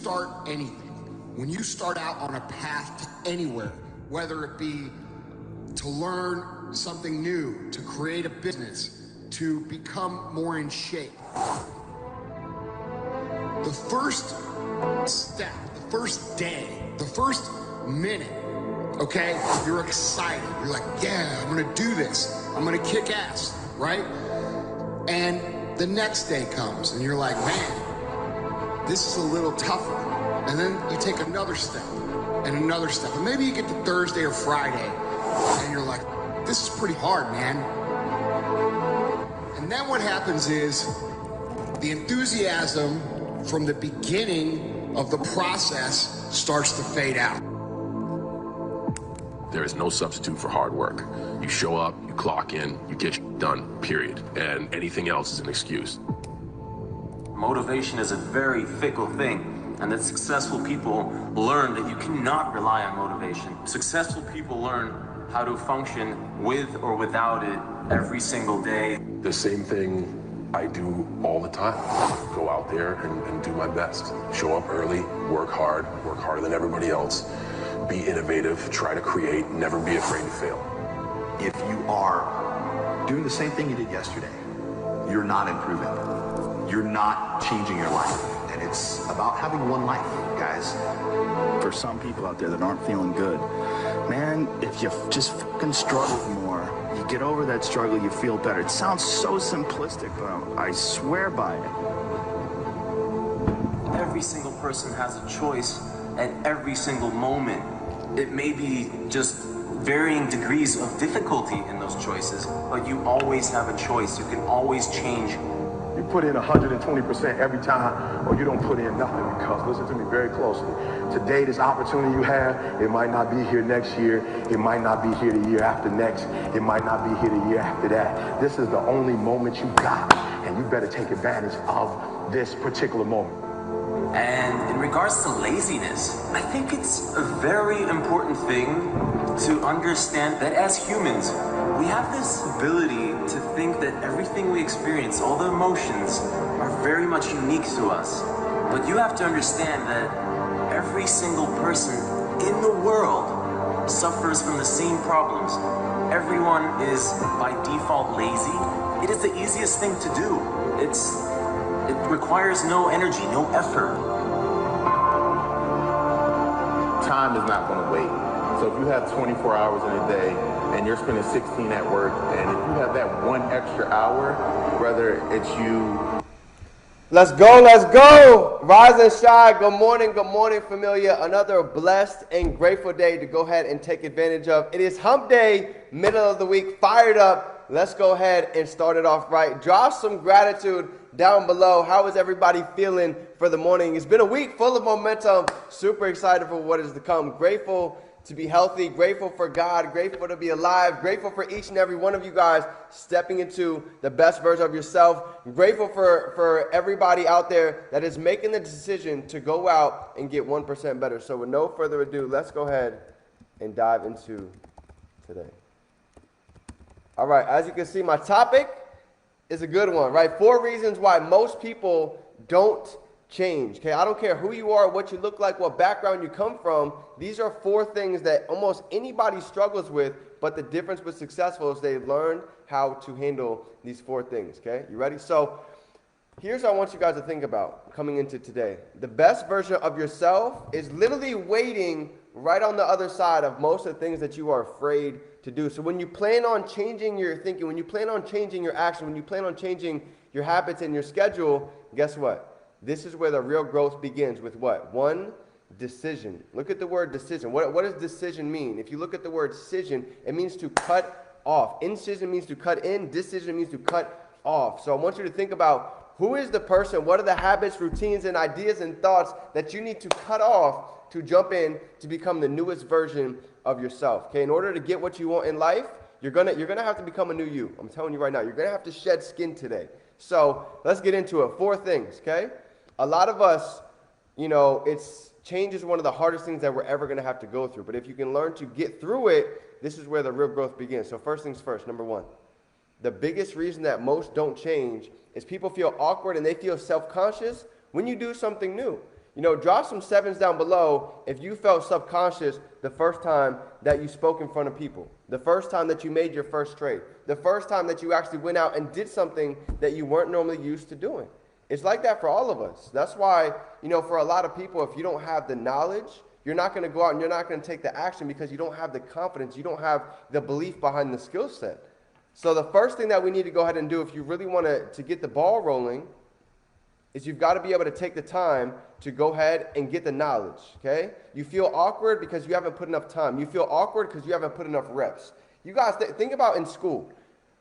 start anything, when you start out on a path to anywhere, whether it be to learn something new, to create a business, to become more in shape, the first step, the first day, the first minute, okay, you're excited. You're like, yeah, I'm gonna do this. I'm gonna kick ass, right? And the next day comes and you're like, man, this is a little tougher. And then you take another step and another step. And maybe you get to Thursday or Friday and you're like, this is pretty hard, man. And then what happens is the enthusiasm from the beginning of the process starts to fade out. There is no substitute for hard work. You show up, you clock in, you get done, period. And anything else is an excuse. Motivation is a very fickle thing, and that successful people learn that you cannot rely on motivation. Successful people learn how to function with or without it every single day. The same thing I do all the time. Go out there and do my best. Show up early, work harder than everybody else. Be innovative, try to create, never be afraid to fail. If you are doing the same thing you did yesterday, you're not improving. You're not changing your life. And it's about having one life, guys. For some people out there that aren't feeling good, man, if you just fucking struggle more, you get over that struggle, you feel better. It sounds so simplistic, but I swear by it. Every single person has a choice at every single moment. It may be just varying degrees of difficulty in those choices, but you always have a choice. You can always change. You put in 120% every time, or you don't put in nothing, because listen to me very closely. Today, this opportunity you have, it might not be here next year. It might not be here the year after next. It might not be here the year after that. This is the only moment you got, and you better take advantage of this particular moment. And in regards to laziness, I think it's a very important thing to understand that as humans, we have this ability to think that everything we experience, all the emotions, are very much unique to us. But you have to understand that every single person in the world suffers from the same problems. Everyone is by default lazy. It is the easiest thing to do. It requires no energy, no effort. Time is not going to wait. So if you have 24 hours in a day and you're spending 16 at work, and if you have that one extra hour, whether it's you... Let's go, let's go. Rise and shine. Good morning, familia. Another blessed and grateful day to go ahead and take advantage of. It is hump day, middle of the week, fired up. Let's go ahead and start it off right. Drop some gratitude down below. How is everybody feeling for the morning? It's been a week full of momentum. Super excited for what is to come. Grateful to be healthy, grateful for God, grateful to be alive, grateful for each and every one of you guys stepping into the best version of yourself. Grateful for everybody out there that is making the decision to go out and get 1% better. So with no further ado, let's go ahead and dive into today. All right, as you can see, my topic is a good one, right? 4 reasons why most people don't change. Okay, I don't care who you are, what you look like, what background you come from. These are 4 things that almost anybody struggles with, but the difference with successful is they learn how to handle these 4 things. Okay, you ready? So here's what I want you guys to think about coming into today. The best version of yourself is literally waiting right on the other side of most of the things that you are afraid to do. So when you plan on changing your thinking, when you plan on changing your action, when you plan on changing your habits and your schedule, guess what? This is where the real growth begins with what? 1 decision. Look at the word decision. What does decision mean? If you look at the word decision, it means to cut off. Incision means to cut in. Decision means to cut off. So I want you to think about who is the person, what are the habits, routines, and ideas and thoughts that you need to cut off to jump in to become the newest version of yourself. Okay, in order to get what you want in life, you're gonna have to become a new you. I'm telling you right now, you're gonna have to shed skin today. So let's get into it. 4 things, okay? A lot of us, change is one of the hardest things that we're ever gonna have to go through. But if you can learn to get through it, this is where the real growth begins. So first things first, number 1. The biggest reason that most don't change is people feel awkward and they feel self-conscious when you do something new. You know, drop some 7s down below if you felt subconscious the first time that you spoke in front of people, the first time that you made your first trade, the first time that you actually went out and did something that you weren't normally used to doing. It's like that for all of us. That's why, you know, for a lot of people, if you don't have the knowledge, you're not going to go out and you're not going to take the action because you don't have the confidence, you don't have the belief behind the skill set. So the first thing that we need to go ahead and do if you really want to get the ball rolling is you've got to be able to take the time to go ahead and get the knowledge, okay? You feel awkward because you haven't put enough time. You feel awkward because you haven't put enough reps. You guys, think about in school.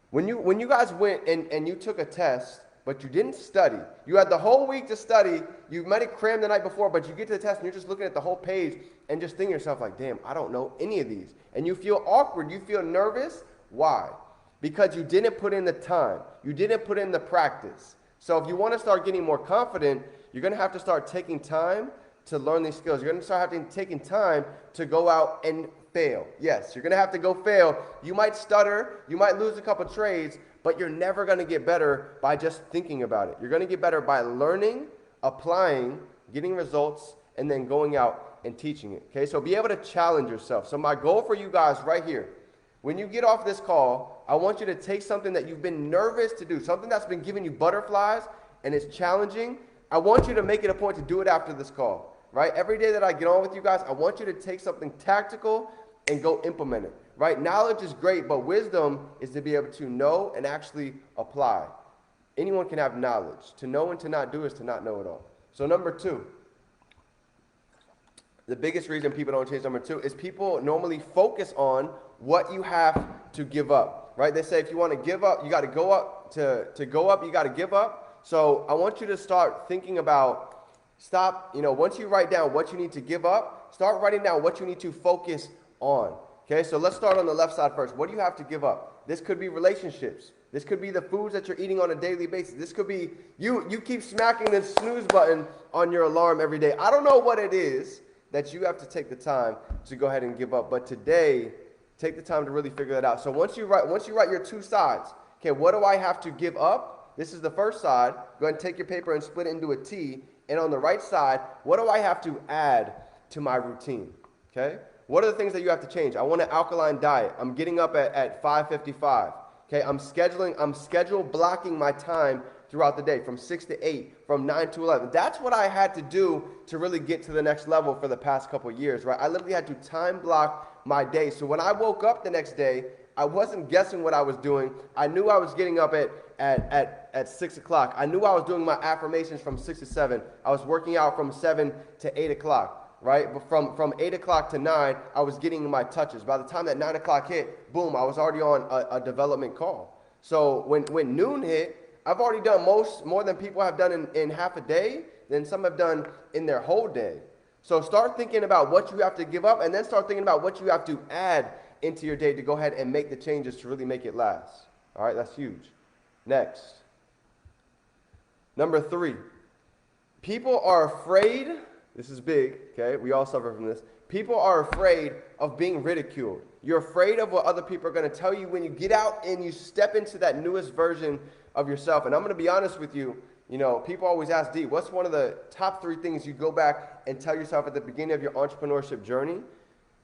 When you guys went and you took a test, but you didn't study. You had the whole week to study. You might have crammed the night before, but you get to the test and you're just looking at the whole page and just thinking to yourself like, damn, I don't know any of these. And you feel awkward. You feel nervous. Why? Because you didn't put in the time. You didn't put in the practice. So if you want to start getting more confident, you're going to have to start taking time to learn these skills. You're going to start taking time to go out and fail. Yes, you're going to have to go fail. You might stutter. You might lose a couple trades, but you're never going to get better by just thinking about it. You're going to get better by learning, applying, getting results, and then going out and teaching it. Okay, so be able to challenge yourself. So my goal for you guys right here, when you get off this call, I want you to take something that you've been nervous to do, something that's been giving you butterflies and it's challenging. I want you to make it a point to do it after this call, right? Every day that I get on with you guys, I want you to take something tactical and go implement it. Right? Knowledge is great, but wisdom is to be able to know and actually apply. Anyone can have knowledge. To know and to not do is to not know it all. So number 2, the biggest reason people don't change, number 2, is people normally focus on what you have to give up. Right? They say if you want to give up, you got to go up. To go up, you got to give up. So I want you to start thinking about, once you write down what you need to give up, start writing down what you need to focus on. Okay, so let's start on the left side first. What do you have to give up? This could be relationships. This could be the foods that you're eating on a daily basis. This could be you keep smacking the snooze button on your alarm every day. I don't know what it is that you have to take the time to go ahead and give up. But today, take the time to really figure that out. So once you write your 2 sides, okay, what do I have to give up? This is the first side. Go ahead and take your paper and split it into a T. And on the right side, what do I have to add to my routine? Okay? What are the things that you have to change? I want an alkaline diet. I'm getting up at 5:55. Okay, I'm schedule blocking my time throughout the day from 6 to 8, from 9 to 11. That's what I had to do to really get to the next level for the past couple of years, right? I literally had to time block my day. So when I woke up the next day, I wasn't guessing what I was doing. I knew I was getting up at 6 o'clock. I knew I was doing my affirmations from 6 to 7. I was working out from 7 to 8 o'clock. Right? But from 8 o'clock to 9, I was getting my touches. By the time that 9 o'clock hit, boom, I was already on a development call. So when noon hit, I've already done more than people have done in half a day than some have done in their whole day. So start thinking about what you have to give up and then start thinking about what you have to add into your day to go ahead and make the changes to really make it last. All right, that's huge. Next. Number 3. People are afraid. This is big, okay? We all suffer from this. People are afraid of being ridiculed. You're afraid of what other people are going to tell you when you get out and you step into that newest version of yourself. And I'm going to be honest with you. You know, people always ask, D, what's one of the top 3 things you go back and tell yourself at the beginning of your entrepreneurship journey?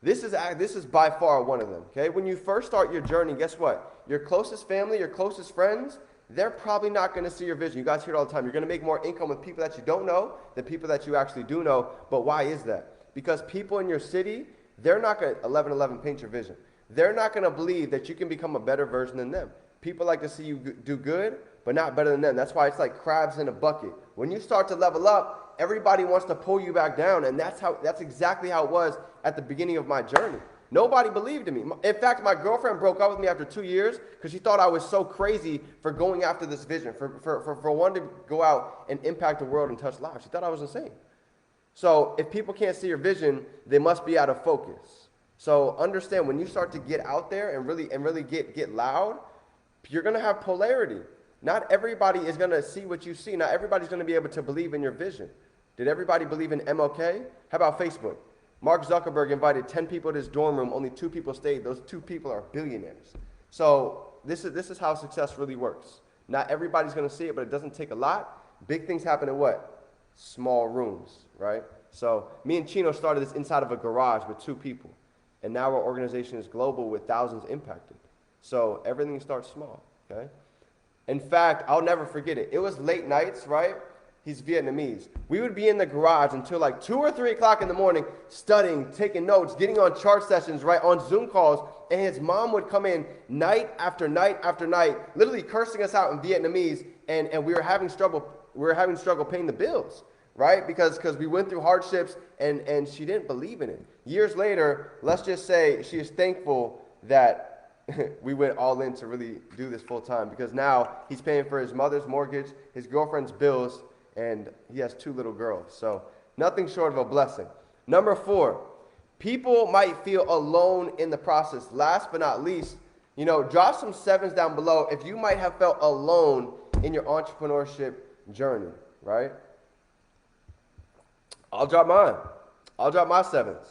This is by far one of them, okay? When you first start your journey, guess what? Your closest family, your closest friends, they're probably not going to see your vision. You guys hear it all the time. You're going to make more income with people that you don't know than people that you actually do know. But why is that? Because people in your city, they're not going to 1111 paint your vision. They're not going to believe that you can become a better version than them. People like to see you do good, but not better than them. That's why it's like crabs in a bucket. When you start to level up, everybody wants to pull you back down. And that's exactly how it was at the beginning of my journey. Nobody believed in me. In fact, my girlfriend broke up with me after 2 years because she thought I was so crazy for going after this vision, for wanting to go out and impact the world and touch lives. She thought I was insane. So if people can't see your vision, they must be out of focus. So understand, when you start to get out there and really get loud, you're going to have polarity. Not everybody is going to see what you see. Not everybody's going to be able to believe in your vision. Did everybody believe in MLK? How about Facebook? Mark Zuckerberg invited 10 people to his dorm room. Only 2 people stayed. Those 2 people are billionaires. So this is how success really works. Not everybody's going to see it, but it doesn't take a lot. Big things happen in what? small rooms, right? So me and Chino started this inside of a garage with 2 people. And now our organization is global with thousands impacted. So everything starts small, okay? In fact, I'll never forget it. It was late nights, right? He's Vietnamese. We would be in the garage until like 2 or 3 o'clock in the morning, studying, taking notes, getting on chart sessions, right, on Zoom calls. And his mom would come in night after night after night, literally cursing us out in Vietnamese. And we were having struggle paying the bills, right? Because we went through hardships and she didn't believe in it. Years later, let's just say she is thankful that we went all in to really do this full time, because now he's paying for his mother's mortgage, his girlfriend's bills, and he has 2 little girls. So nothing short of a blessing. Number 4, people might feel alone in the process. Last but not least, drop some 7s down below if you might have felt alone in your entrepreneurship journey, right? I'll drop mine. I'll drop my 7s.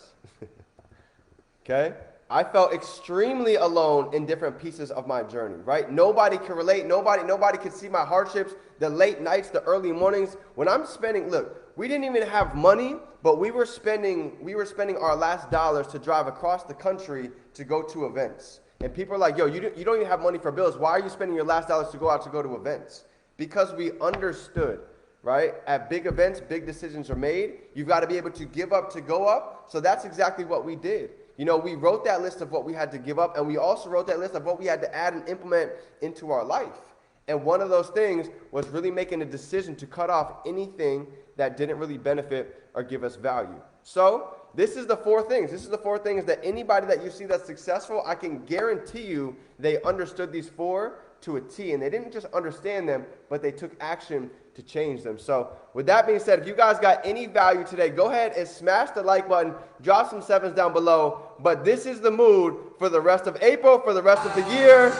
Okay? I felt extremely alone in different pieces of my journey, right? Nobody can relate. Nobody can see my hardships, the late nights, the early mornings. When I'm spending, look, we didn't even have money, but we were spending our last dollars to drive across the country to go to events. And people are like, yo, you don't even have money for bills. Why are you spending your last dollars to go to events? Because we understood, right? At big events, big decisions are made. You've got to be able to give up to go up. So that's exactly what we did. We wrote that list of what we had to give up, and we also wrote that list of what we had to add and implement into our life. And one of those things was really making a decision to cut off anything that didn't really benefit or give us value. So this is the 4 things. This is the 4 things that anybody that you see that's successful, I can guarantee you they understood these 4 to a T. And they didn't just understand them, but they took action to change them. So with that being said, if you guys got any value today, go ahead and smash the like button, drop some 7s down below. But this is the mood for the rest of April, for the rest of the year.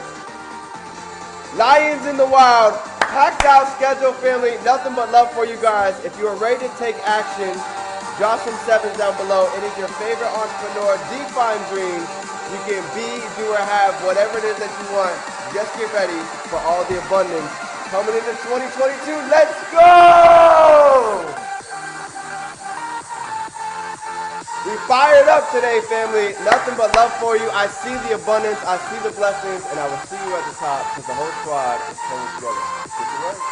Lions in the Wild, packed out schedule, family. Nothing but love for you guys. If you are ready to take action, drop some 7s down below. It is your favorite entrepreneur, Define Dream. You can be, do, or have whatever it is that you want. Just get ready for all the abundance coming into 2022. Let's go! We fired up today, family. Nothing but love for you. I see the abundance. I see the blessings. And I will see you at the top because the whole squad is coming together. Get to work.